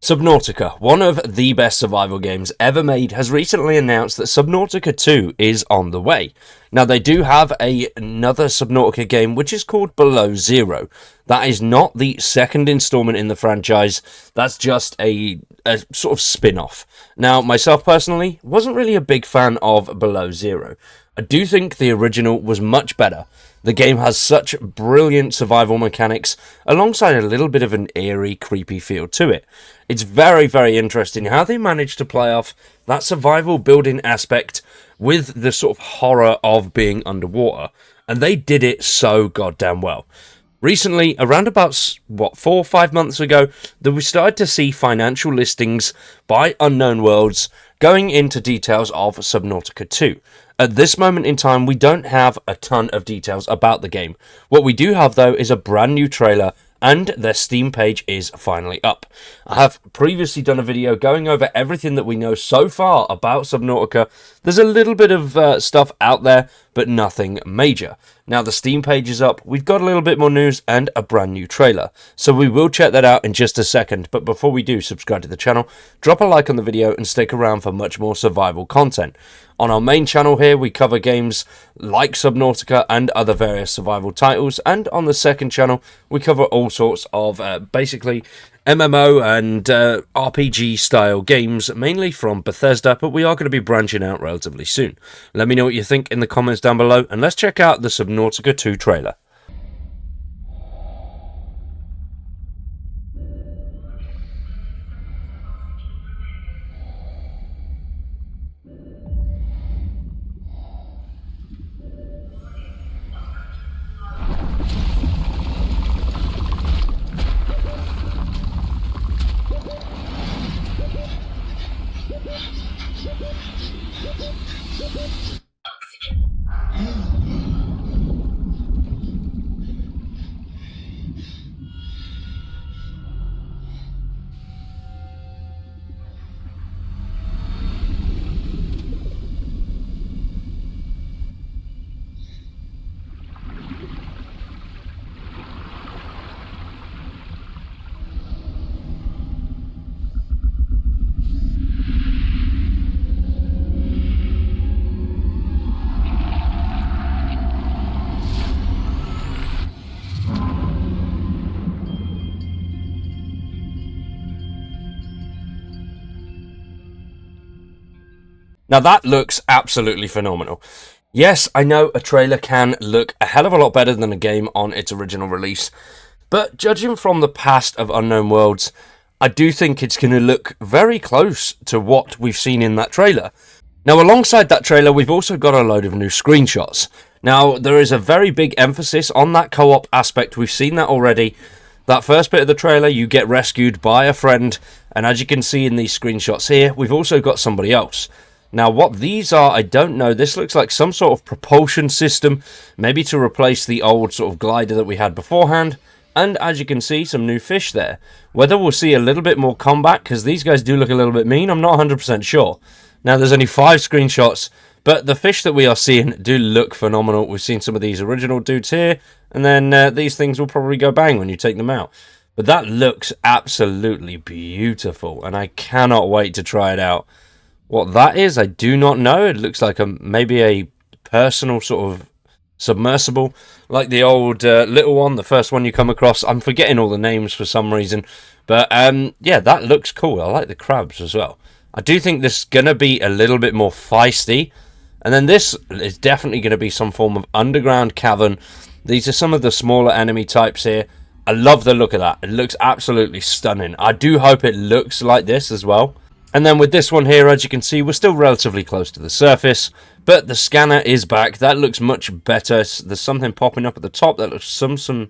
Subnautica, one of the best survival games ever made, has recently announced that Subnautica 2 is on the way. Now, they do have another Subnautica game which is called Below Zero. That is not the second installment in the franchise, that's just a sort of spin-off. Now, myself personally, wasn't really a big fan of Below Zero. I do think the original was much better. The game has such brilliant survival mechanics, alongside a little bit of an eerie, creepy feel to it. It's very, very interesting how they managed to play off that survival building aspect with the sort of horror of being underwater, and they did it so goddamn well. Recently, around about, 4 or 5 months ago, that we started to see financial listings by Unknown Worlds going into details of Subnautica 2. At this moment in time, we don't have a ton of details about the game. What we do have, though, is a brand new trailer, and their Steam page is finally up. I have previously done a video going over everything that we know so far about Subnautica. There's a little bit of stuff out there, but nothing major. Now the Steam page is up, we've got a little bit more news and a brand new trailer. So we will check that out in just a second, but before we do, subscribe to the channel, drop a like on the video and stick around for much more survival content. On our main channel here, we cover games like Subnautica and other various survival titles, and on the second channel, we cover all sorts of basically MMO and RPG style games, mainly from Bethesda, but we are going to be branching out relatively soon. Let me know what you think in the comments down below, and let's check out the Subnautica 2 trailer. Now that looks absolutely phenomenal. Yes, I know a trailer can look a hell of a lot better than a game on its original release, but judging from the past of Unknown Worlds, I do think it's going to look very close to what we've seen in that trailer. Now alongside that trailer, we've also got a load of new screenshots. Now there is a very big emphasis on that co-op aspect, we've seen that already. That first bit of the trailer, you get rescued by a friend, and as you can see in these screenshots here, we've also got somebody else. Now, what these are, I don't know. This looks like some sort of propulsion system, maybe to replace the old sort of glider that we had beforehand. And as you can see, some new fish there. Whether we'll see a little bit more combat, because these guys do look a little bit mean, I'm not 100% sure. Now, there's only 5 screenshots, but the fish that we are seeing do look phenomenal. We've seen some of these original dudes here, and then these things will probably go bang when you take them out. But that looks absolutely beautiful, and I cannot wait to try it out. What that is, I do not know. It looks like maybe a personal sort of submersible, like the old little one, the first one you come across. I'm forgetting all the names for some reason, but yeah, that looks cool. I like the crabs as well. I do think this is going to be a little bit more feisty, and then this is definitely going to be some form of underground cavern. These are some of the smaller enemy types here. I love the look of that. It looks absolutely stunning. I do hope it looks like this as well. And then with this one here, as you can see, we're still relatively close to the surface, but the scanner is back. That looks much better. There's something popping up at the top that looks some sort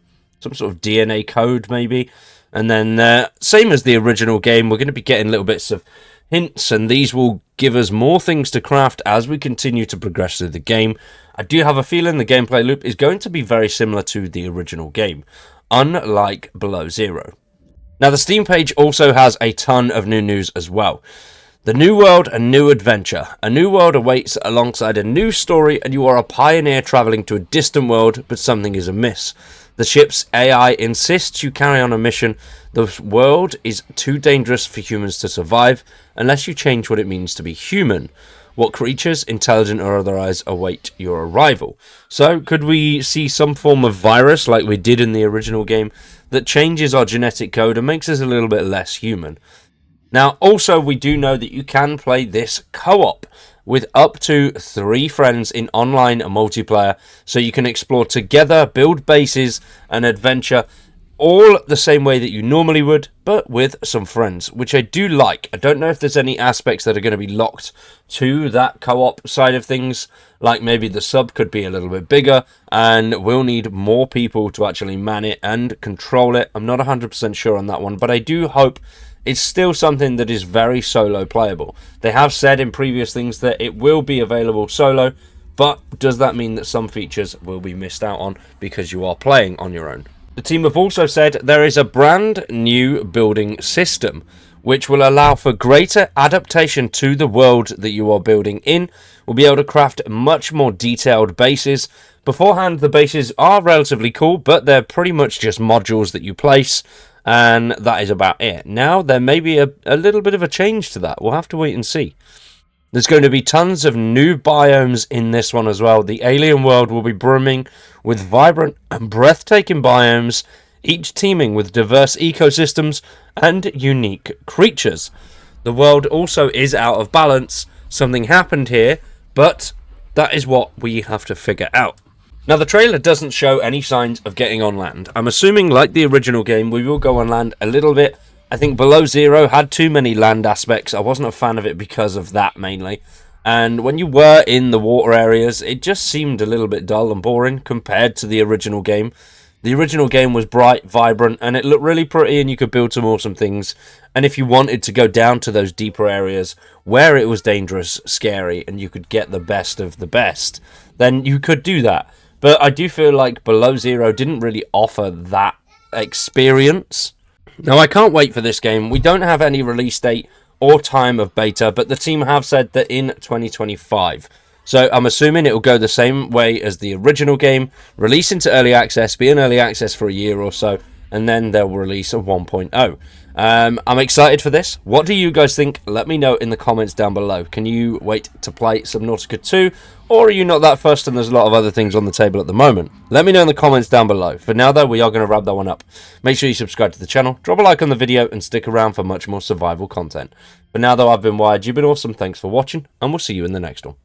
of DNA code maybe. And then same as the original game, we're going to be getting little bits of hints, and these will give us more things to craft as we continue to progress through the game. I do have a feeling the gameplay loop is going to be very similar to the original game, unlike Below Zero. Now, the Steam page also has a ton of new news as well. The new world, a new adventure. A new world awaits alongside a new story, and you are a pioneer travelling to a distant world, but something is amiss. The ship's AI insists you carry on a mission. The world is too dangerous for humans to survive unless you change what it means to be human. What creatures, intelligent or otherwise, await your arrival? So, could we see some form of virus like we did in the original game that changes our genetic code and makes us a little bit less human? Now, also, we do know that you can play this co-op with up to 3 friends in online multiplayer, so you can explore together, build bases, and adventure all the same way that you normally would, but with some friends, which I do like. I don't know if there's any aspects that are going to be locked to that co-op side of things, like maybe the sub could be a little bit bigger, and we'll need more people to actually man it and control it. I'm not 100% sure on that one, but I do hope it's still something that is very solo playable. They have said in previous things that it will be available solo, but does that mean that some features will be missed out on because you are playing on your own? The team have also said there is a brand new building system which will allow for greater adaptation to the world that you are building in. We'll be able to craft much more detailed bases. Beforehand, the bases are relatively cool, but they're pretty much just modules that you place, and that is about it. Now, there may be a little bit of a change to that. We'll have to wait and see. There's going to be tons of new biomes in this one as well. The alien world will be brimming with vibrant and breathtaking biomes, each teeming with diverse ecosystems and unique creatures. The world also is out of balance. Something happened here, but that is what we have to figure out. Now, the trailer doesn't show any signs of getting on land. I'm assuming, like the original game, we will go on land a little bit. I think Below Zero had too many land aspects. I wasn't a fan of it because of that, mainly. And when you were in the water areas, it just seemed a little bit dull and boring compared to the original game. The original game was bright, vibrant, and it looked really pretty, and you could build some awesome things. And if you wanted to go down to those deeper areas where it was dangerous, scary, and you could get the best of the best, then you could do that. But I do feel like Below Zero didn't really offer that experience. Now, I can't wait for this game. We don't have any release date or time of beta, but the team have said that in 2025. So I'm assuming it will go the same way as the original game, release into early access, be in early access for a year or so, and then they'll release a 1.0. I'm excited for this. What do you guys think? Let me know in the comments down below. Can you wait to play Subnautica 2, or are you not that fussed and there's a lot of other things on the table at the moment? Let me know in the comments down below. For now, though, we are going to wrap that one up. Make sure you subscribe to the channel, drop a like on the video, and stick around for much more survival content. For now, though, I've been Wired. You've been awesome. Thanks for watching, and we'll see you in the next one.